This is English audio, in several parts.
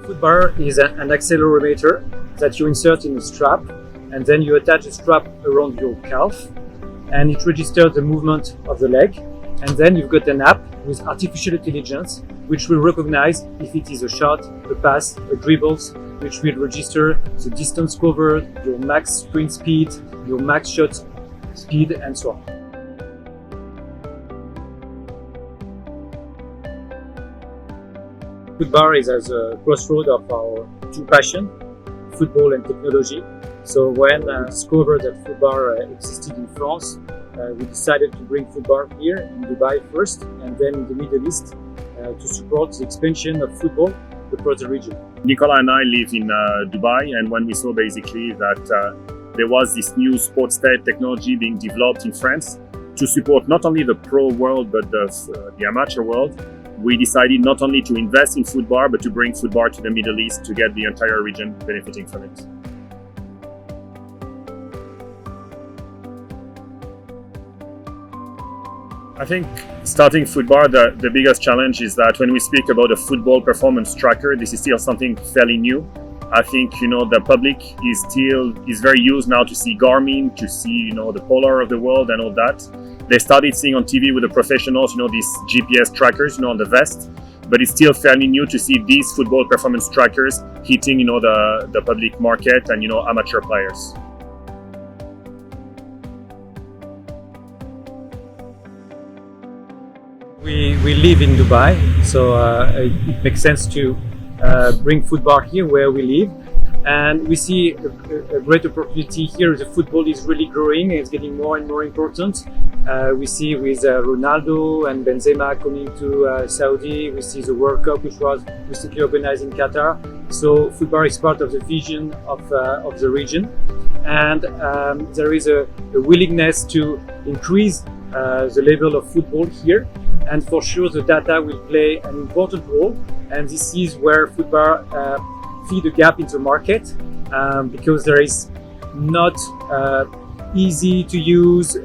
Footbar is an accelerometer that you insert in a strap, and then you attach a strap around your calf, and it registers the movement of the leg. And then you've got an app with artificial intelligence, which will recognize if it is a shot, a pass, a dribbles, which will register the distance covered, your max sprint speed, your max shot speed, and so on. Footbar is at the crossroad of our two passions, football and technology. So when discovered that Footbar existed in France, we decided to bring Footbar here in Dubai first, and then in the Middle East to support the expansion of football across the region. Nicolas and I live in Dubai, and when we saw basically that there was this new sports tech technology being developed in France to support not only the pro world but the amateur world, we decided not only to invest in Footbar but to bring Footbar to the Middle East to get the entire region benefiting from it. I think starting Footbar, the biggest challenge is that when we speak about a football performance tracker, this is still something fairly new. I think, the public is very used now to see Garmin, to see, the Polar of the world and all that. They started seeing on TV with the professionals, these GPS trackers, on the vest, but it's still fairly new to see these football performance trackers hitting, the public market and, amateur players. We live in Dubai, so it makes sense to bring Footbar here where we live, and we see a great opportunity here. The football is really growing and it's getting more and more important. We see with Ronaldo and Benzema coming to Saudi, we see the World Cup which was recently organized in Qatar. So Footbar is part of the vision of the region, and there is a willingness to increase the level of football here. And for sure the data will play an important role, and this is where Footbar feed a gap in the market, because there is not easy to use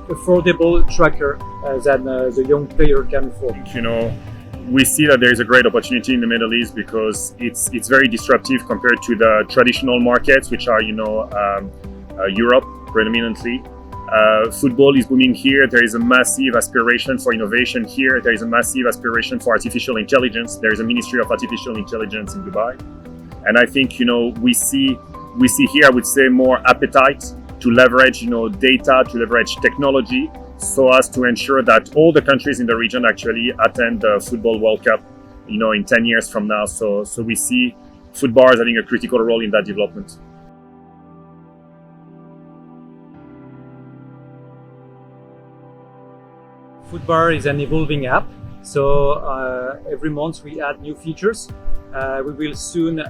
affordable tracker that the young player can afford. We see that there is a great opportunity in the Middle East because it's very disruptive compared to the traditional markets, which are Europe predominantly. Football is booming here. There is a massive aspiration for innovation here. There is a massive aspiration for artificial intelligence. There is a Ministry of Artificial Intelligence in Dubai. And I think, we see here, I would say, more appetite to leverage, data, to leverage technology, so as to ensure that all the countries in the region actually attend the Football World Cup, in 10 years from now. So we see Footbar as having a critical role in that development. Footbar is an evolving app, so every month we add new features. We will soon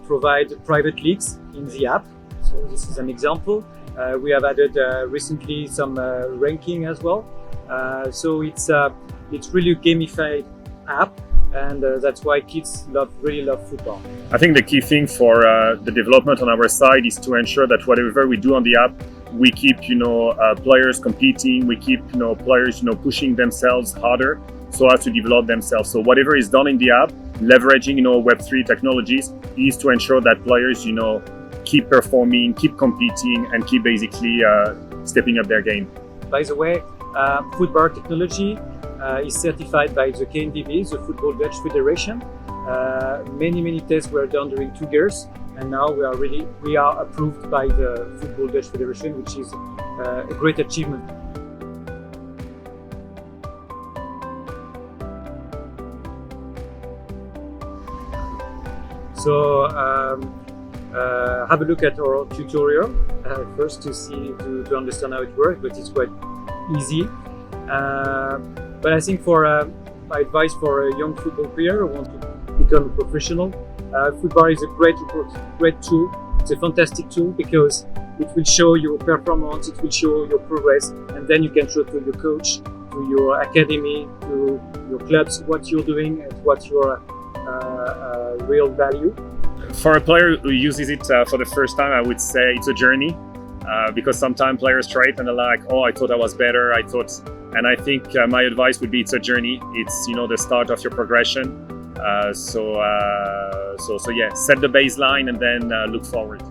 provide private leagues in the app, so this is an example. We have added recently some ranking as well, so it's really a gamified app, and that's why kids really love Football. I think the key thing for the development on our side is to ensure that whatever we do on the app, we keep players competing, we keep players pushing themselves harder so as to develop themselves. So whatever is done in the app, leveraging Web3 technologies, is to ensure that players keep performing, keep competing, and keep basically stepping up their game. By the way, Footbar technology is certified by the KNVB, the Football Dutch Federation. Many tests were done during 2 years, and now we are approved by the Football Dutch Federation, which is a great achievement. So have a look at our tutorial first to understand how it works, but it's quite easy. But I think for my advice for a young football player who wants to become a professional, Footbar is a great tool. It's a fantastic tool because it will show your performance, it will show your progress, and then you can show to your coach, to your academy, to your clubs what you're doing and what your real value. For a player who uses it for the first time, I would say it's a journey, because sometimes players try it and they're like, oh, I thought I was better, and I think my advice would be it's a journey. It's the start of your progression. So yeah, set the baseline and then look forward.